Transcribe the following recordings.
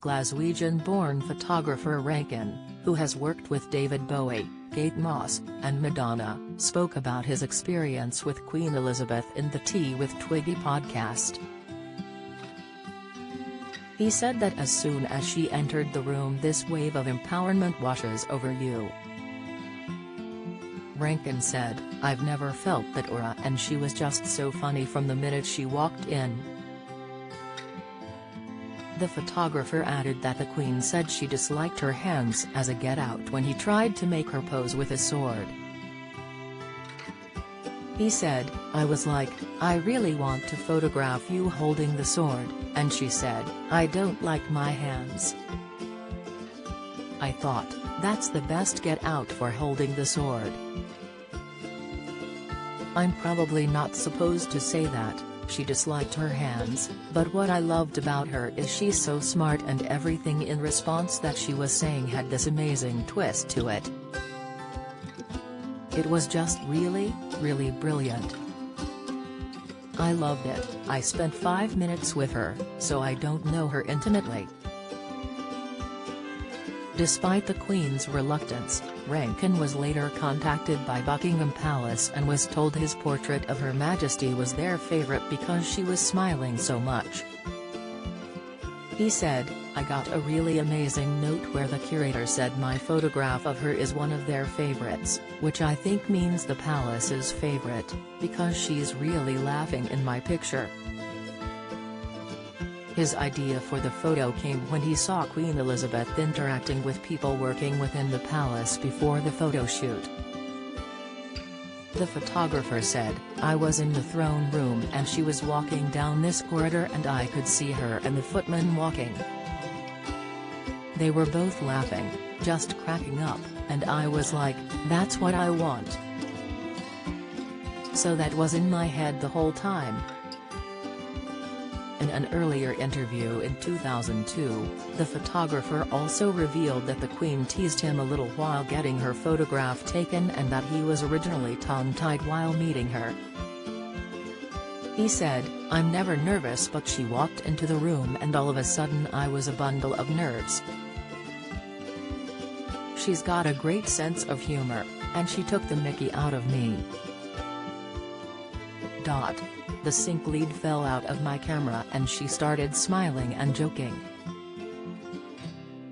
Glaswegian-born photographer Rankin, who has worked with David Bowie, Kate Moss, and Madonna, spoke about his experience with Queen Elizabeth in the Tea with Twiggy podcast. He said that as soon as she entered the room, this wave of empowerment washes over you. Rankin said, "I've never felt that aura, and she was just so funny from the minute she walked in." The photographer added that the Queen said she disliked her hands as a get-out when he tried to make her pose with a sword. He said, "I was like, I really want to photograph you holding the sword, and she said, I don't like my hands. I thought, that's the best get-out for holding the sword. I'm probably not supposed to say that. She disliked her hands, but what I loved about her is she's so smart, and everything in response that she was saying had this amazing twist to it. It was just really, really brilliant. I loved it. I spent 5 minutes with her, so I don't know her intimately." Despite the Queen's reluctance, Rankin was later contacted by Buckingham Palace and was told his portrait of Her Majesty was their favourite because she was smiling so much. He said, "I got a really amazing note where the curator said my photograph of her is one of their favourites, which I think means the palace's favourite, because she's really laughing in my picture." His idea for the photo came when he saw Queen Elizabeth interacting with people working within the palace before the photo shoot. The photographer said, "I was in the throne room and she was walking down this corridor and I could see her and the footman walking. They were both laughing, just cracking up, and I was like, that's what I want. So that was in my head the whole time." In an earlier interview in 2002, the photographer also revealed that the Queen teased him a little while getting her photograph taken and that he was originally tongue-tied while meeting her. He said, "I'm never nervous, but she walked into the room and all of a sudden I was a bundle of nerves. She's got a great sense of humor, and she took the mickey out of me. The sync lead fell out of my camera and she started smiling and joking."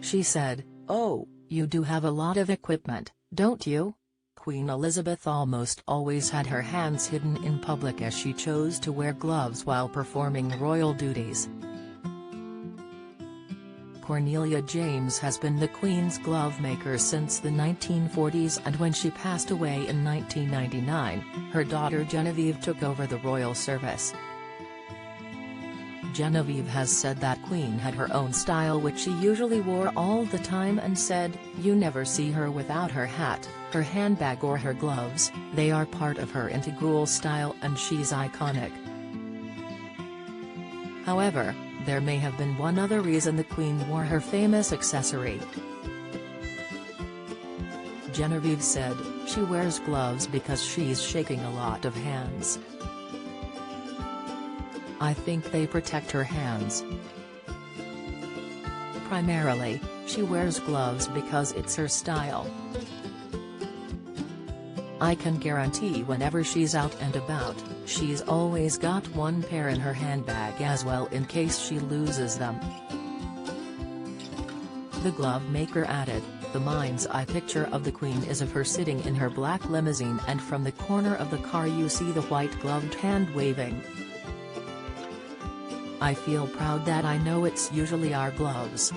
She said, "Oh, you do have a lot of equipment, don't you?" Queen Elizabeth almost always had her hands hidden in public as she chose to wear gloves while performing royal duties. Cornelia James has been the Queen's glove maker since the 1940s, and when she passed away in 1999, her daughter Genevieve took over the royal service. Genevieve has said that Queen had her own style which she usually wore all the time and said, "You never see her without her hat, her handbag or her gloves, they are part of her integral style and she's iconic." However, there may have been one other reason the Queen wore her famous accessory. Genevieve said, "She wears gloves because she's shaking a lot of hands. I think they protect her hands. Primarily, she wears gloves because it's her style. I can guarantee whenever she's out and about, she's always got one pair in her handbag as well in case she loses them." The glove maker added, "The mind's eye picture of the Queen is of her sitting in her black limousine and from the corner of the car you see the white gloved hand waving. I feel proud that I know it's usually our gloves.